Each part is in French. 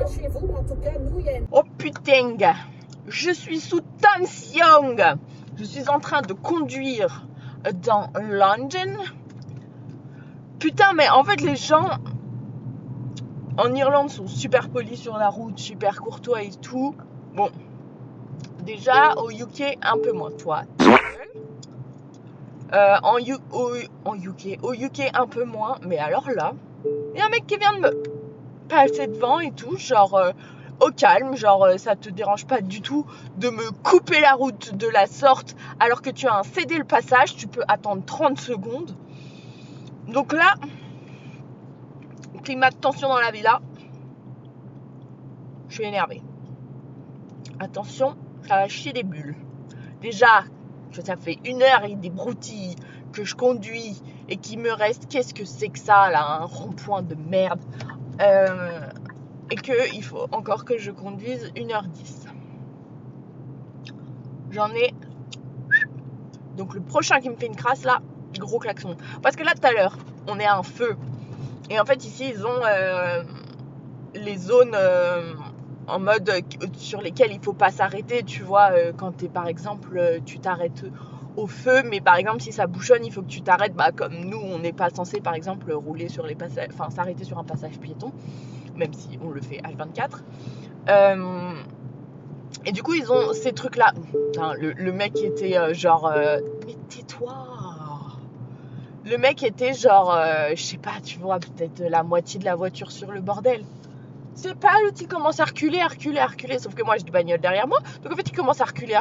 chez vous, en tout cas, nous, il y a une... Oh putain, je suis sous tension. Je suis en train de conduire dans London. Putain, mais en fait, les gens en Irlande sont super polis sur la route, super courtois et tout. Bon, déjà, au UK, un peu moins. Toi, au UK, un peu moins. Mais alors là, il y a un mec qui vient de me passer devant et tout, genre au calme, genre ça te dérange pas du tout de me couper la route de la sorte alors que tu as un cédé le passage, tu peux attendre 30 secondes. Donc là, climat de tension dans la villa, je suis énervée. Attention, ça va chier des bulles. Déjà, ça fait 1 heure et des broutilles que je conduis et qu'il me reste, qu'est-ce que c'est que ça là, un rond-point de merde. Et qu'il faut encore que je conduise 1h10. J'en ai... Donc le prochain qui me fait une crasse là, gros klaxon. Parce que là tout à l'heure, on est à un feu. Et en fait ici ils ont les zones en mode sur lesquelles il faut pas s'arrêter. Tu vois, quand t'es par exemple, tu t'arrêtes au feu. Mais par exemple si ça bouchonne, il faut que tu t'arrêtes. Bah, comme nous, on n'est pas censé par exemple rouler sur les passages, enfin s'arrêter sur un passage piéton. Même si on le fait H24. Et du coup, ils ont ces trucs-là. Putain, le mec était genre... mais tais-toi. Le mec était genre... je sais pas, tu vois, peut-être la moitié de la voiture sur le bordel. C'est pas l'autre, il commence à reculer. Sauf que moi, j'ai du bagnole derrière moi. Donc en fait, il commence à reculer.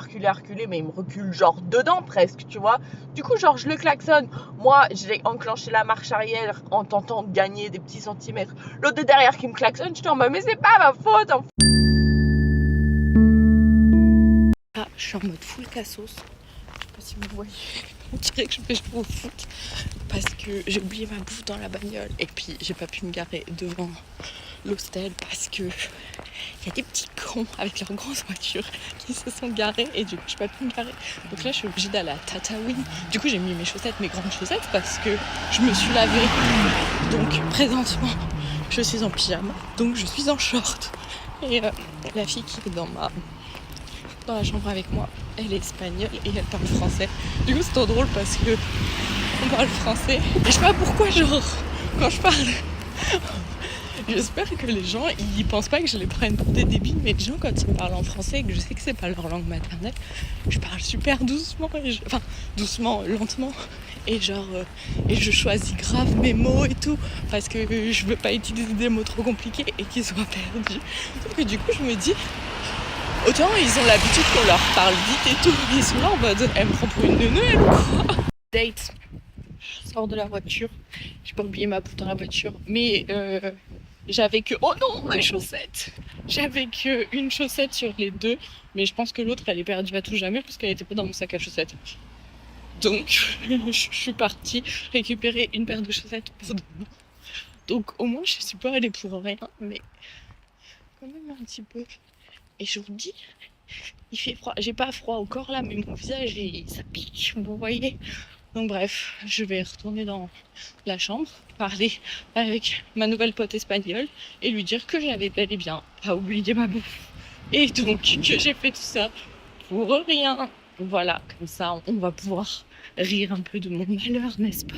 Mais il me recule genre dedans presque, tu vois. Du coup, genre, je le klaxonne. Moi, j'ai enclenché la marche arrière en tentant de gagner des petits centimètres. L'autre de derrière qui me klaxonne, je suis en mode, mais c'est pas ma faute. Ah, je suis en mode full cassos. Je sais pas si vous voyez. On dirait que je vais jouer au foot. Parce que j'ai oublié ma bouffe dans la bagnole. Et puis, j'ai pas pu me garer devant l'hostel parce que il y a des petits cons avec leurs grosses voitures qui se sont garés et du coup je peux pas pu me garer. Donc là je suis obligée d'aller à Tatawin. Du coup j'ai mis mes chaussettes, mes grandes chaussettes parce que je me suis lavée. Donc présentement je suis en pyjama, donc je suis en short. Et la fille qui est dans la chambre avec moi, elle est espagnole et elle parle français. Du coup c'est trop drôle parce que on parle français et je sais pas pourquoi genre quand je parle j'espère que les gens, ils pensent pas que je les prenne pour des débiles, mais les gens, quand ils me parlent en français et que je sais que c'est pas leur langue maternelle, je parle super doucement, doucement, lentement, et genre, et je choisis grave mes mots et tout, parce que je veux pas utiliser des mots trop compliqués et qu'ils soient perdus. Donc du coup, je me dis, autant ils ont l'habitude qu'on leur parle vite et tout, ils sont là en mode, elle me prend pour une neuneu, elle ou quoi ? Date. Je sors de la voiture, j'ai pas oublié ma bouffe dans la voiture, mais j'avais que... Oh non, mes chaussettes! J'avais que une chaussette sur les deux, mais je pense que l'autre, elle est perdue à tout jamais parce qu'elle était pas dans mon sac à chaussettes. Donc, je suis partie récupérer une paire de chaussettes pour demain. Donc, au moins, je suis pas allée pour rien, mais quand même un petit peu. Et je vous dis, il fait froid. J'ai pas froid au corps là, mais mon visage, ça pique, vous voyez? Donc bref, je vais retourner dans la chambre, parler avec ma nouvelle pote espagnole et lui dire que j'avais bel et bien pas oublié ma bouffe. Et donc que j'ai fait tout ça pour rien. Voilà, comme ça on va pouvoir rire un peu de mon malheur, n'est-ce pas?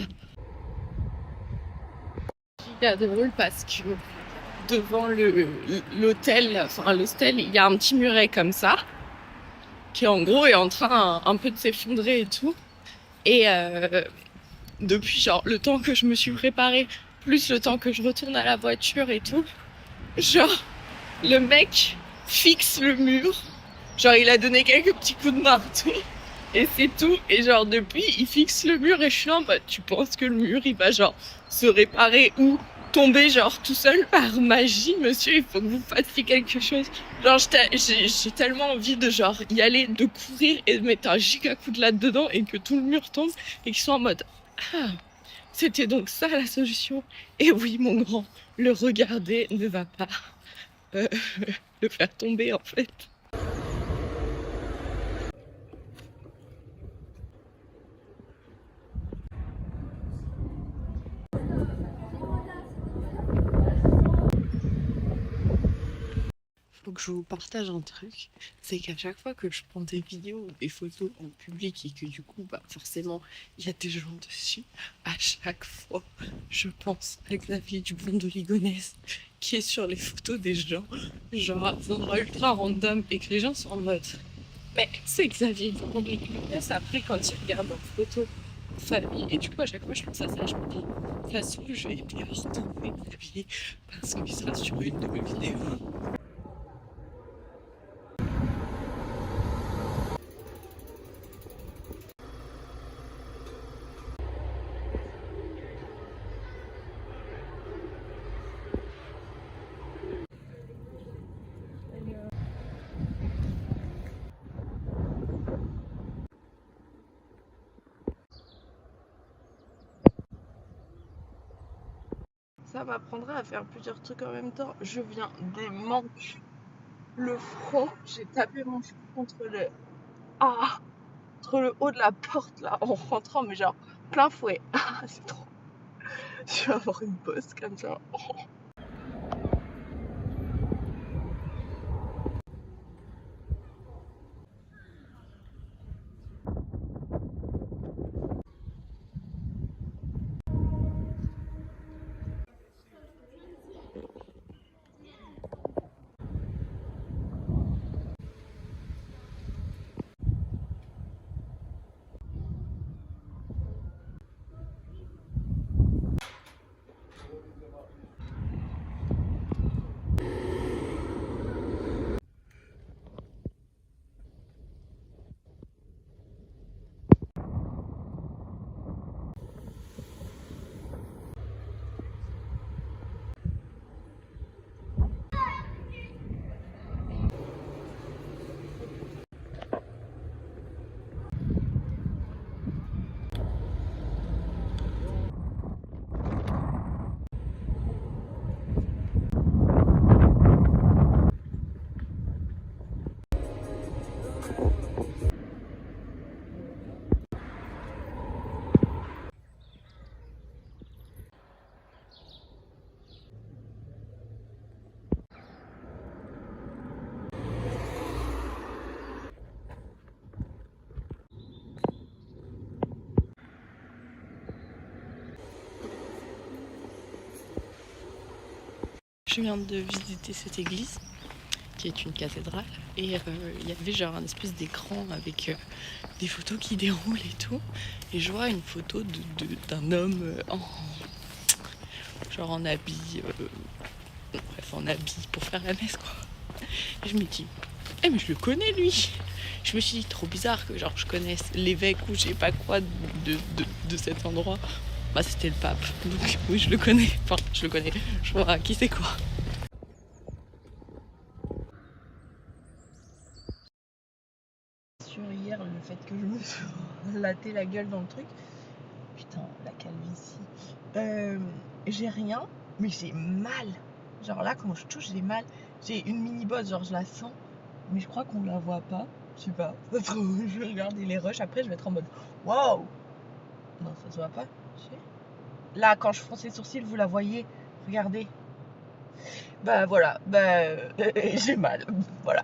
C'est drôle parce que devant l'hôtel, enfin l'hostel, il y a un petit muret comme ça qui en gros est en train un peu de s'effondrer et tout. Et depuis genre le temps que je me suis préparée, plus le temps que je retourne à la voiture et tout, genre le mec fixe le mur, genre il a donné quelques petits coups de marteau et c'est tout. Et genre depuis il fixe le mur et je suis en mode, tu penses que le mur il va genre se réparer ou tomber genre tout seul par magie, monsieur? Il faut que vous fassiez quelque chose. Genre j'ai tellement envie de genre y aller, de courir et de mettre un giga coup de latte dedans et que tout le mur tombe et qu'ils soient en mode, ah, c'était donc ça la solution. Et oui mon grand, le regarder ne va pas le faire tomber en fait. faut que je vous partage un truc. C'est qu'à chaque fois que je prends des vidéos ou des photos en public et que du coup, bah, forcément, il y a des gens dessus, à chaque fois, je pense à Xavier Dupont de Ligonnès qui est sur les photos des gens, genre à des endroits ultra random et que les gens sont en mode. Mais c'est Xavier Dupont de Ligonnès après quand il regarde en photo famille. Et du coup, à chaque fois, je pense à ça. Je me dis, de toute façon, je vais bientôt retrouver Xavier parce qu'il sera sur une de mes vidéos. Ça m'apprendra à faire plusieurs trucs en même temps. Je viens des manques. Le front, j'ai tapé mon front contre contre le haut de la porte là en rentrant, mais genre plein fouet. Ah, c'est trop. Je vais avoir une bosse comme ça. Je viens de visiter cette église qui est une cathédrale et il y avait genre un espèce d'écran avec des photos qui déroulent et tout, et je vois une photo d'un homme genre en habit bref, en habit pour faire la messe quoi. Et je me dis mais je le connais lui. Je me suis dit trop bizarre que genre je connaisse l'évêque ou je sais pas quoi de cet endroit. Bah c'était le pape, donc oui je le connais, enfin je le connais, je vois qui c'est quoi. Sur hier le fait que je me suis laté la gueule dans le truc, putain la calvitie, j'ai rien mais j'ai mal, genre là quand je touche j'ai mal, j'ai une mini bosse, genre je la sens mais je crois qu'on la voit pas, je sais pas, ça se trouve, je vais regarder les rushs après, je vais être en mode waouh, non ça se voit pas, je sais. Là quand je fronce les sourcils vous la voyez, regardez, bah voilà, bah j'ai mal, voilà.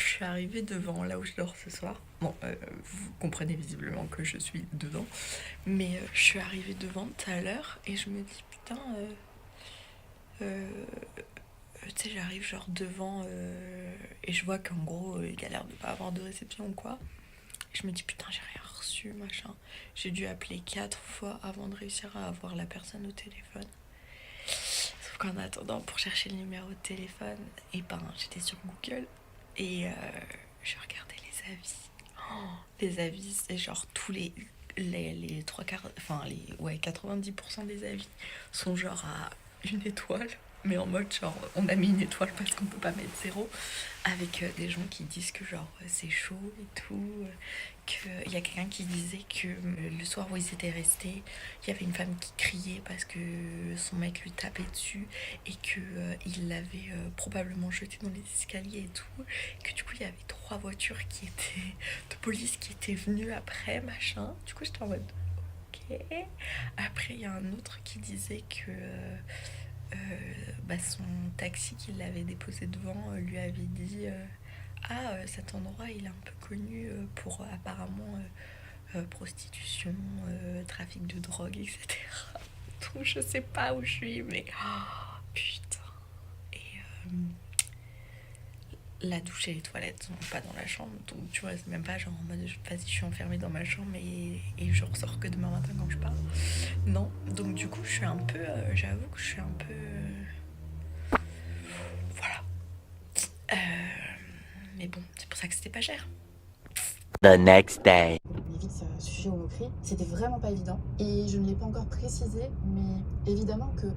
je suis arrivée devant là où je dors ce soir. Bon, vous comprenez visiblement que je suis dedans. Mais je suis arrivée devant tout à l'heure et je me dis putain, tu sais, j'arrive genre devant et je vois qu'en gros, il a l'air de pas avoir de réception ou quoi. Et je me dis putain, j'ai rien reçu, machin. J'ai dû appeler 4 fois avant de réussir à avoir la personne au téléphone. Sauf qu'en attendant, pour chercher le numéro de téléphone, et ben j'étais sur Google et je regardais les avis. Oh, les avis, c'est genre tous les trois quarts, enfin les ouais 90% des avis sont genre à une étoile, mais en mode genre on a mis une étoile parce qu'on peut pas mettre zéro, avec des gens qui disent que genre c'est chaud et tout, qu'il y a quelqu'un qui disait que le soir où ils étaient restés, il y avait une femme qui criait parce que son mec lui tapait dessus et que il l'avait probablement jeté dans les escaliers et tout, que du coup il y avait 3 voitures qui étaient de police qui étaient venues après, machin. Du coup j'étais en mode ok. Après il y a un autre qui disait que son taxi qui l'avait déposé devant lui avait dit cet endroit il est un peu connu pour apparemment prostitution, trafic de drogue, etc. Donc je sais pas où je suis, mais oh, putain. Et la douche et les toilettes sont pas dans la chambre, donc tu vois, c'est même pas genre en mode vas-y, je suis enfermée dans ma chambre et je ressors que demain matin quand je pars. Non, donc du coup, je suis un peu, j'avoue que je suis un peu. Voilà. Mais bon, c'est pour ça que c'était pas cher. The next day. Mais vite, sujet au moquerie, c'était vraiment pas évident. Et je ne l'ai pas encore précisé, mais évidemment que.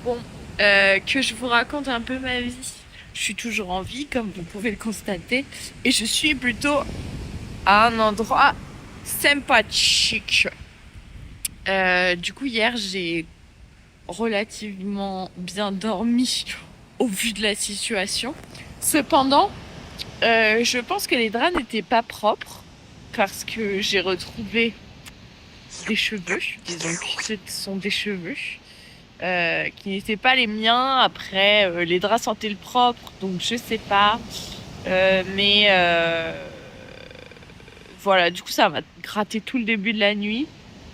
Bon, que je vous raconte un peu ma vie. Je suis toujours en vie, comme vous pouvez le constater, et je suis plutôt à un endroit sympathique. Du coup, hier, j'ai relativement bien dormi au vu de la situation. Cependant, je pense que les draps n'étaient pas propres parce que j'ai retrouvé des cheveux, disons que ce sont des cheveux. Qui n'étaient pas les miens. Après, les draps sentaient le propre, donc je sais pas. Mais voilà, du coup, ça m'a gratté tout le début de la nuit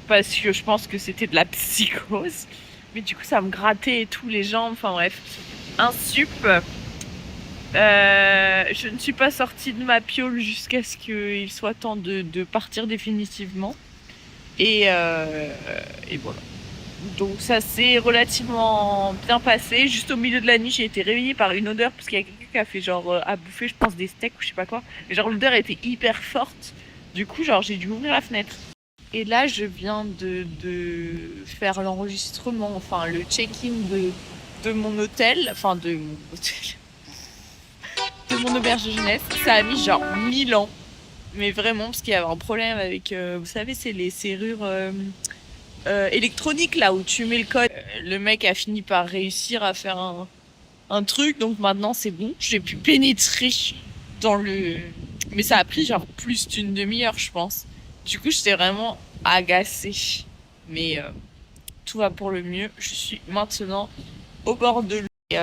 parce que je pense que c'était de la psychose. Mais du coup, ça me grattait et tout les jambes. Enfin bref, un sup. Je ne suis pas sortie de ma piole jusqu'à ce qu'il soit temps de partir définitivement. Et voilà. Donc ça s'est relativement bien passé. Juste au milieu de la nuit, j'ai été réveillée par une odeur parce qu'il y a quelqu'un qui a fait genre à bouffer, je pense, des steaks ou je sais pas quoi. Et genre l'odeur était hyper forte. Du coup, genre j'ai dû ouvrir la fenêtre. Et là, je viens de faire l'enregistrement, enfin le check-in de mon hôtel, enfin de mon hôtel, de mon auberge de jeunesse. Ça a mis genre 1000 ans. Mais vraiment, parce qu'il y avait un problème avec, vous savez, c'est les serrures électroniques là où tu mets le code. Le mec a fini par réussir à faire un truc, donc maintenant c'est bon. J'ai pu pénétrer dans le. Mais ça a pris genre plus d'une demi-heure, je pense. Du coup, j'étais vraiment agacée. Mais tout va pour le mieux. Je suis maintenant au bord de l'eau.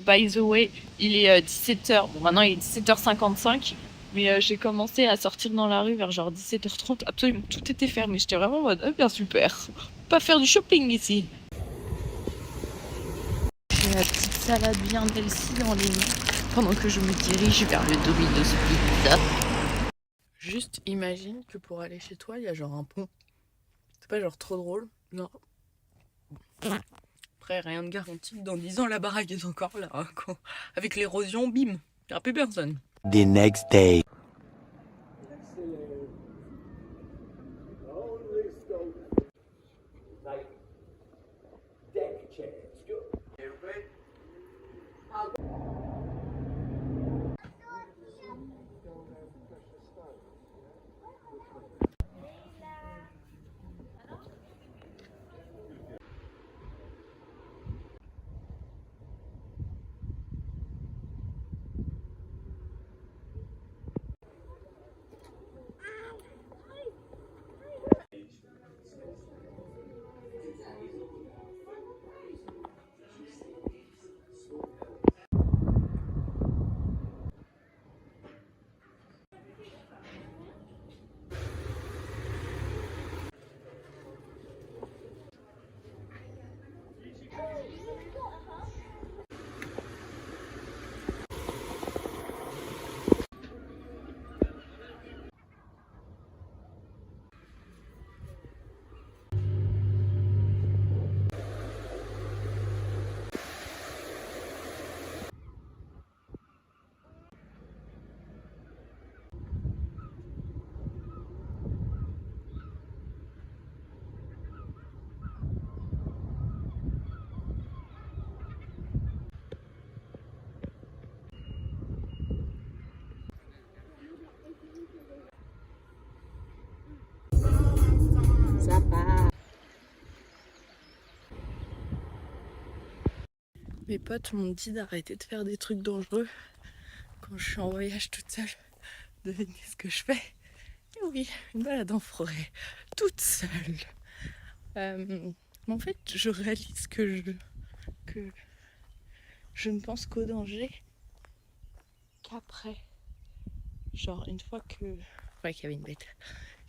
By the way, il est 17h. Bon, maintenant il est 17h55. Mais j'ai commencé à sortir dans la rue vers genre 17h30. Absolument, tout était fermé. J'étais vraiment en mode, ah bien super. Pas faire du shopping ici. J'ai la petite salade bien Delcie dans les mains pendant que je me dirige vers le Domino's Pizza. Juste imagine que pour aller chez toi, il y a genre un pont. C'est pas genre trop drôle? Non. après rien de garanti. Dans 10 ans la baraque est encore là. Hein, avec l'érosion, bim, il n'y a plus personne. The next day. Mes potes m'ont dit d'arrêter de faire des trucs dangereux quand je suis en voyage toute seule. Devinez ce que je fais? Et oui, une balade en forêt, toute seule. Mais en fait, je réalise que je ne pense qu'au danger qu'après. Genre une fois que... Ouais, qu'il y avait une bête.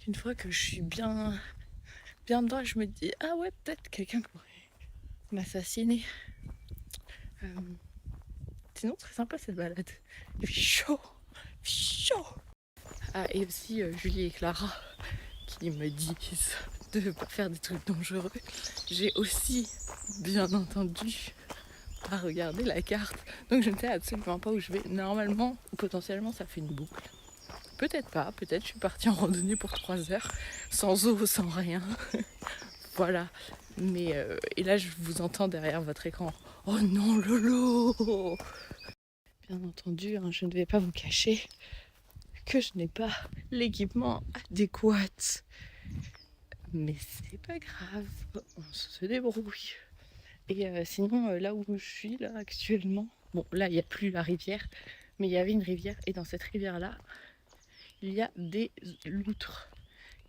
Une fois que je suis bien dedans, je me dis, ah ouais, peut-être quelqu'un pourrait m'assassiner. Sinon, très sympa cette balade. Il fait chaud. Ah, et aussi Julie et Clara qui me disent de ne pas faire des trucs dangereux. J'ai aussi, bien entendu, pas regardé la carte. Donc je ne sais absolument pas où je vais. Normalement, potentiellement, ça fait une boucle. Peut-être pas. Peut-être je suis partie en randonnée pour 3 heures, sans eau, sans rien. Voilà. Mais et là, je vous entends derrière votre écran. Oh non, Lolo! Bien entendu, hein, je ne vais pas vous cacher que je n'ai pas l'équipement adéquat. Mais c'est pas grave, on se débrouille. Et sinon, là où je suis là actuellement, bon là il n'y a plus la rivière, mais il y avait une rivière et dans cette rivière-là, il y a des loutres.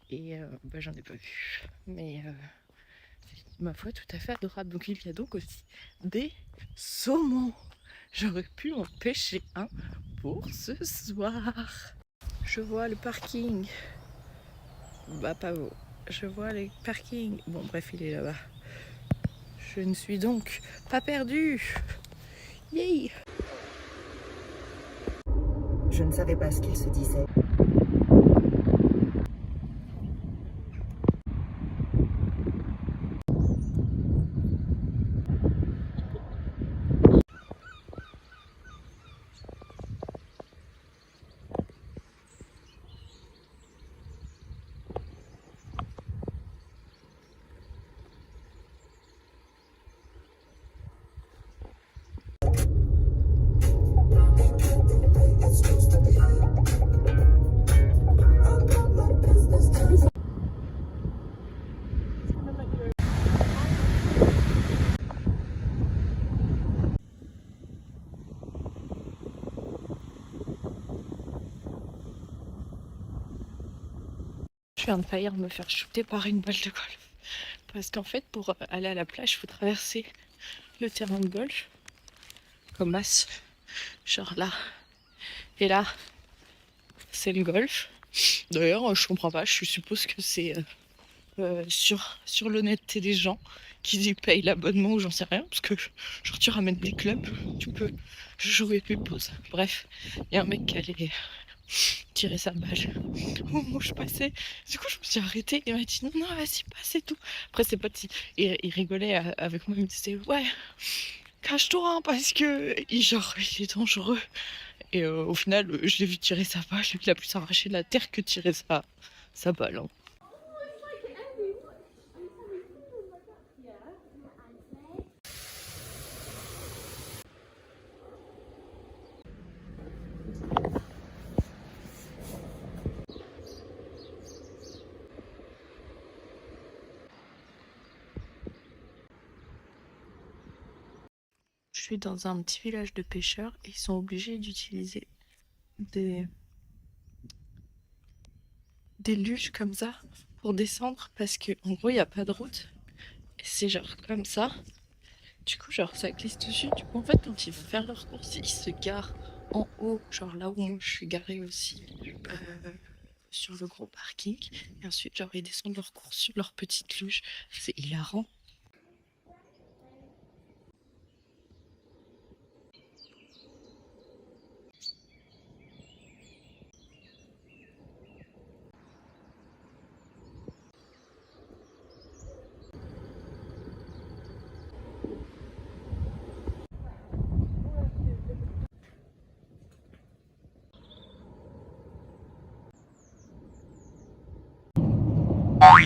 Et j'en ai pas vu. Mais c'est ma foi tout à fait adorable. Donc il y a donc aussi des saumons. J'aurais pu en pêcher un pour ce soir. Je vois le parking. Bah pas vous. Je vois les parkings. Bon bref, il est là-bas. Je ne suis donc pas perdue. Yay! Je ne savais pas ce qu'il se disait. Je viens de faillir me faire shooter par une balle de golf. Parce qu'en fait, pour aller à la plage, il faut traverser le terrain de golf. Comme as. Genre là. Et là, c'est le golf. D'ailleurs, je comprends pas. Je suppose que c'est sur l'honnêteté des gens qui payent l'abonnement ou j'en sais rien. Parce que genre tu ramènes des clubs, tu peux jouer plus pause. Bref, il y a un mec qui allait tirer sa balle au moment où je passais. Du coup, je me suis arrêtée et il m'a dit non, non, vas-y, passe et tout. Après, ses potes, ils rigolaient avec moi, ils me disaient ouais, cache-toi hein, parce que genre, il est dangereux. Et au final, je l'ai vu tirer sa balle, il a pu s'arracher de la terre que tirer sa balle. Hein. Je suis dans un petit village de pêcheurs et ils sont obligés d'utiliser des luges comme ça pour descendre parce que en gros il n'y a pas de route. Et c'est genre comme ça. Du coup genre ça glisse dessus. Du coup en fait quand ils vont faire leurs courses, ils se garent en haut, genre là où moi je suis garée aussi, sur le gros parking. Et ensuite genre ils descendent leurs courses sur leur petite luge. C'est hilarant.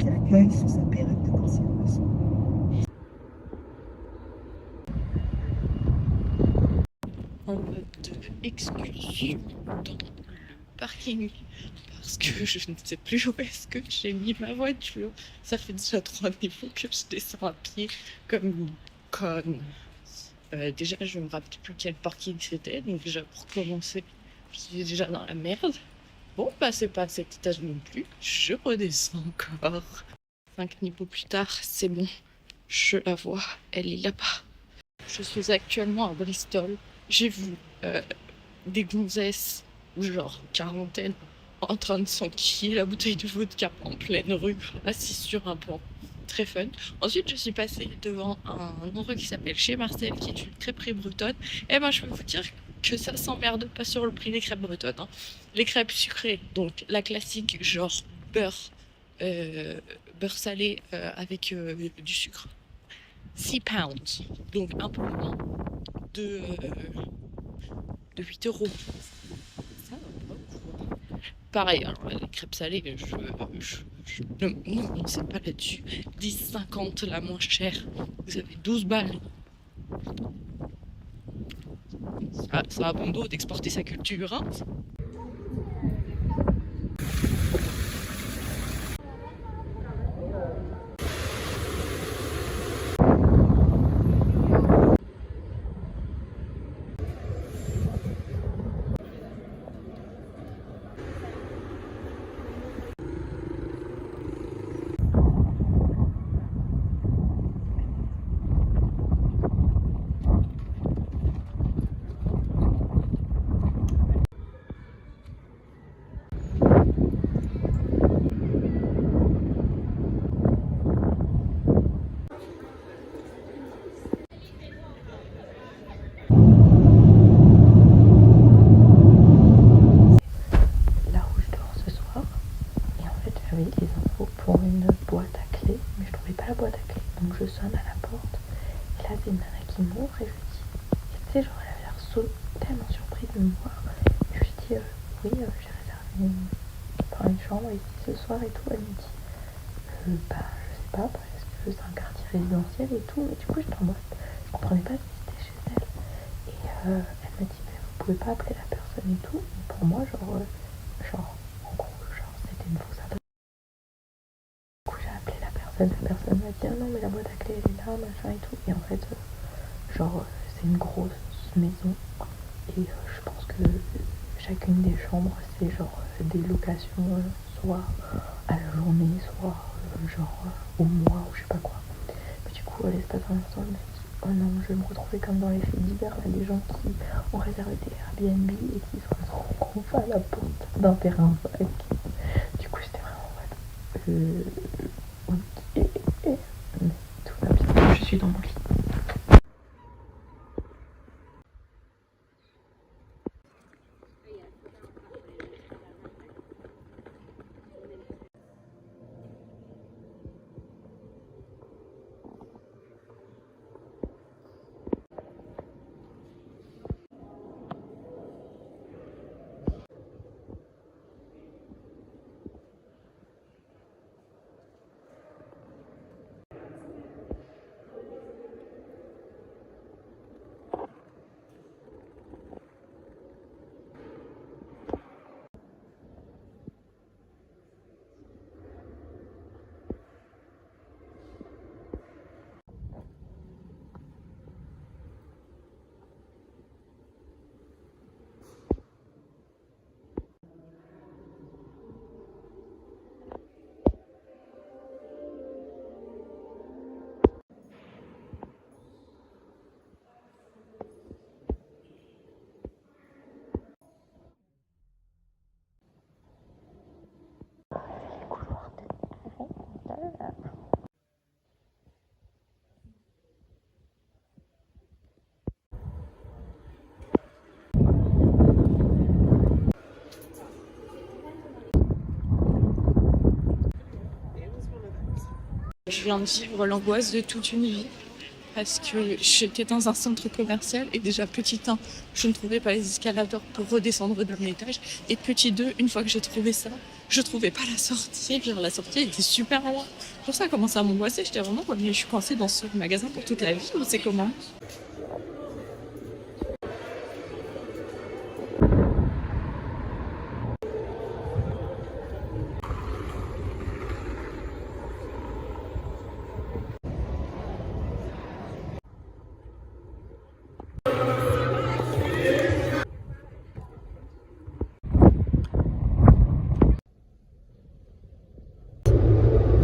L'accueil sous sa perruque de conservation. En mode excursion dans le parking parce que je ne sais plus où est-ce que j'ai mis ma voiture. Ça fait déjà 3 niveaux que je descends à pied comme une conne. Déjà, je me rappelle plus quel parking c'était, donc déjà pour commencer, je suis déjà dans la merde. Bon, bah c'est pas à cet étage non plus, je redescends encore. 5 niveaux plus tard, c'est bon, je la vois, elle est là-bas. Je suis actuellement à Bristol. J'ai vu des gonzesses, genre quarantaine, en train de s'enquiller la bouteille de vodka en pleine rue, assis sur un banc. Très fun. Ensuite, je suis passée devant un endroit qui s'appelle Chez Marcel, qui est une crêperie bretonne. Et ben, je peux vous dire que ça s'emmerde pas sur le prix des crêpes bretonnes. Hein. Les crêpes sucrées, donc la classique, genre beurre, euh, beurre salé avec du sucre. 6 pounds, donc un peu moins de, euh, de 8 euros. Ça va pas. Pareil, alors, les crêpes salées, non, c'est pas là-dessus. 10,50 la moins chère. Vous avez 12 balles. Ça a bon dos d'exporter sa culture, hein. Là où je dors ce soir, et en fait j'avais des infos pour une boîte à clés, mais je trouvais pas la boîte à clés, donc je sonne à la porte, et là c'est une nana qui m'ouvre et je lui dis, et tu sais genre elle avait l'air tellement surprise de me voir, et je lui dis oui j'ai réservé une chambre ici ce soir et tout, elle me dit bah je sais pas parce que c'est un quartier résidentiel et tout, mais du coup j'étais en mode, je comprenais pas si c'était chez elle, et elle me dit mais vous pouvez pas appeler la personne et tout, et pour moi genre en gros, genre, c'était une fausse adresse. Du coup, j'ai appelé la personne m'a dit, ah non, mais la boîte à clés, elle est là, machin et tout. Et en fait, c'est une grosse maison. Et je pense que chacune des chambres, c'est genre des locations, soit à la journée, soit au mois, ou je sais pas quoi. Mais du coup, à l'espace d'un instant, je me suis dit, oh non, je vais me retrouver comme dans les faits divers, là, des gens qui ont réservé des Airbnb et qui se retrouvent à la porte d'un terrain vague. Du coup, j'étais vraiment en mode, ok, mais tout va bien, je suis dans mon lit. viens de vivre l'angoisse de toute une vie. Parce que j'étais dans un centre commercial et déjà petit 1, je ne trouvais pas les escalators pour redescendre d'un étage. Et petit 2, une fois que j'ai trouvé ça, je trouvais pas la sortie. Genre la sortie était super loin. Pour ça, commençait à m'angoisser. J'étais vraiment comme je suis coincée dans ce magasin pour toute la vie ou c'est comment?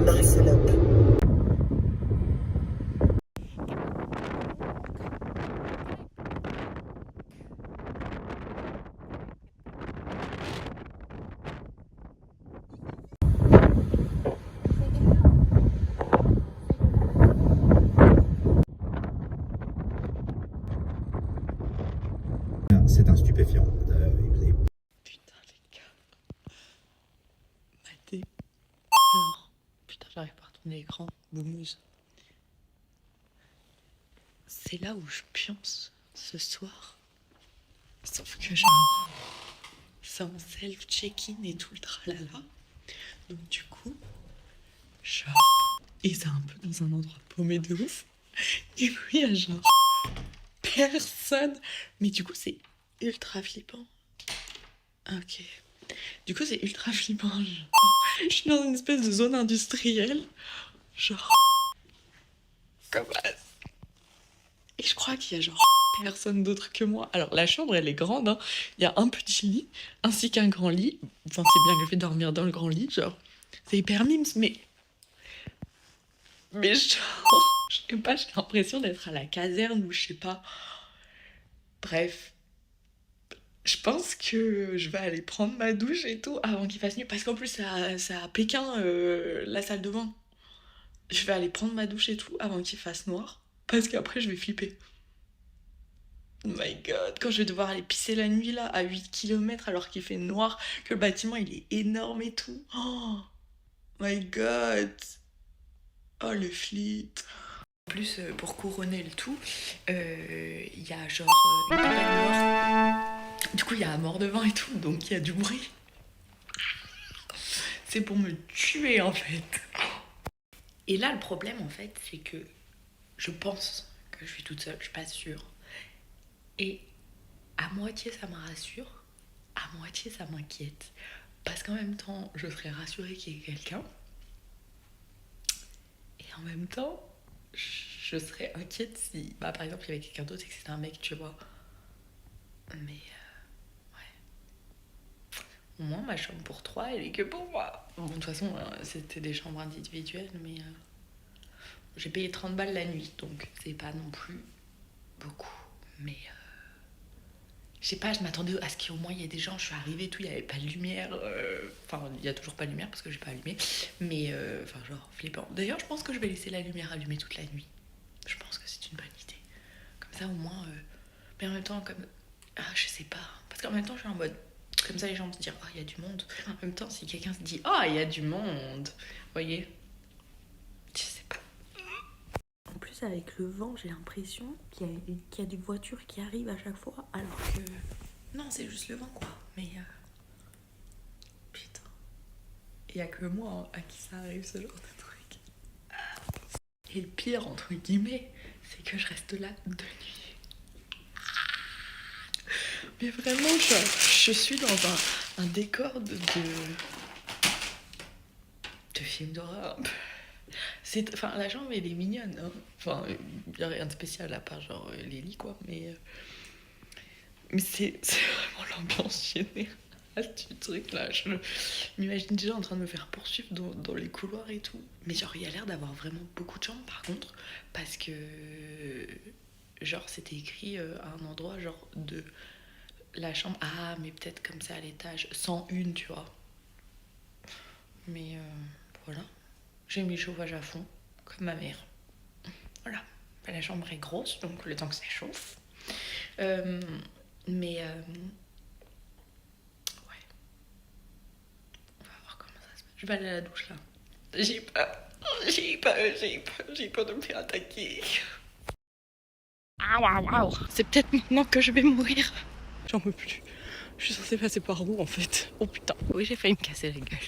Marie-Salope. C'est un stupéfiant. Putain, les gars. Maté. Alors, putain, j'arrive pas à retourner l'écran. Boumeuse. C'est là où je pionce ce soir. Sauf que genre, c'est en self-check-in et tout le tralala. Donc du coup, genre, et c'est un peu dans un endroit paumé de ouf. Et puis il y a genre personne. Mais du coup, c'est ultra flippant. Ok. Du coup, c'est ultra flippant. Genre, je suis dans une espèce de zone industrielle. Genre, comme ça. Et je crois qu'il y a genre personne d'autre que moi. Alors la chambre elle est grande, hein. Il y a un petit lit ainsi qu'un grand lit. Enfin c'est bien que je vais dormir dans le grand lit, genre c'est hyper mimes, mais genre je sais pas, j'ai l'impression d'être à la caserne ou je sais pas. Bref, je pense que je vais aller prendre ma douche et tout avant qu'il fasse nuit parce qu'en plus c'est à Pékin la salle de bain. Je vais aller prendre ma douche et tout avant qu'il fasse noir parce qu'après je vais flipper. Oh my god, quand je vais devoir aller pisser la nuit là à 8 km alors qu'il fait noir, que le bâtiment il est énorme et tout. Oh my god. Oh le flip. En plus, pour couronner le tout, il y a genre une campagne mort. Du coup, il y a un mort de vin et tout, donc il y a du bruit. C'est pour me tuer en fait. Et là, le problème en fait, c'est que je pense que je suis toute seule, je suis pas sûre. Et à moitié ça me rassure, à moitié ça m'inquiète. Parce qu'en même temps, je serais rassurée qu'il y ait quelqu'un. Et en même temps, je serais inquiète si, bah, par exemple, il y avait quelqu'un d'autre et que c'était un mec, tu vois. Mais, ouais. Au moins, ma chambre pour 3, elle est que pour moi. Bon, de toute façon, c'était des chambres individuelles, mais j'ai payé 30 balles la nuit, donc c'est pas non plus beaucoup. Mais, je sais pas, je m'attendais à ce qu'au moins il y ait des gens, je suis arrivée et tout, il n'y avait pas de lumière. Enfin, il n'y a toujours pas de lumière parce que j'ai pas allumé. Mais, enfin, genre, flippant. D'ailleurs, je pense que je vais laisser la lumière allumée toute la nuit. Je pense que c'est une bonne idée. Comme ça, au moins. Mais en même temps, comme. Ah, je sais pas. Parce qu'en même temps, je suis en mode. Comme ça, les gens se disent, oh, il y a du monde. En même temps, si quelqu'un se dit, oh, il y a du monde. Vous voyez? Je sais pas. En plus, avec le vent, j'ai l'impression qu'il y a des voitures qui arrivent à chaque fois, alors que... Non, c'est juste le vent, quoi. Mais... Putain. Il y a que moi hein, à qui ça arrive, ce genre de truc. Et le pire, entre guillemets, c'est que je reste là de nuit. Mais vraiment, je suis dans un décor de film d'horreur. Enfin, la chambre, elle est mignonne. Hein. Enfin, il n'y a rien de spécial à part, genre, les lits, quoi. Mais c'est vraiment l'ambiance générale du truc, là. Je m'imagine déjà en train de me faire poursuivre dans les couloirs et tout. Mais genre, il y a l'air d'avoir vraiment beaucoup de chambres, par contre. Parce que, genre, c'était écrit à un endroit, genre, de la chambre... Ah, mais peut-être comme ça, à l'étage. 101, tu vois. Mais voilà. J'ai mis le chauffage à fond, comme ma mère. Voilà. La chambre est grosse, donc le temps que ça chauffe. Mais ouais. On va voir comment ça se passe. Je vais aller à la douche là. J'ai peur. J'ai peur de me faire attaquer. Ah waouh, waouh. C'est peut-être maintenant que je vais mourir. J'en peux plus. Je suis censée passer par où en fait? Oh putain, oui j'ai failli me casser la gueule.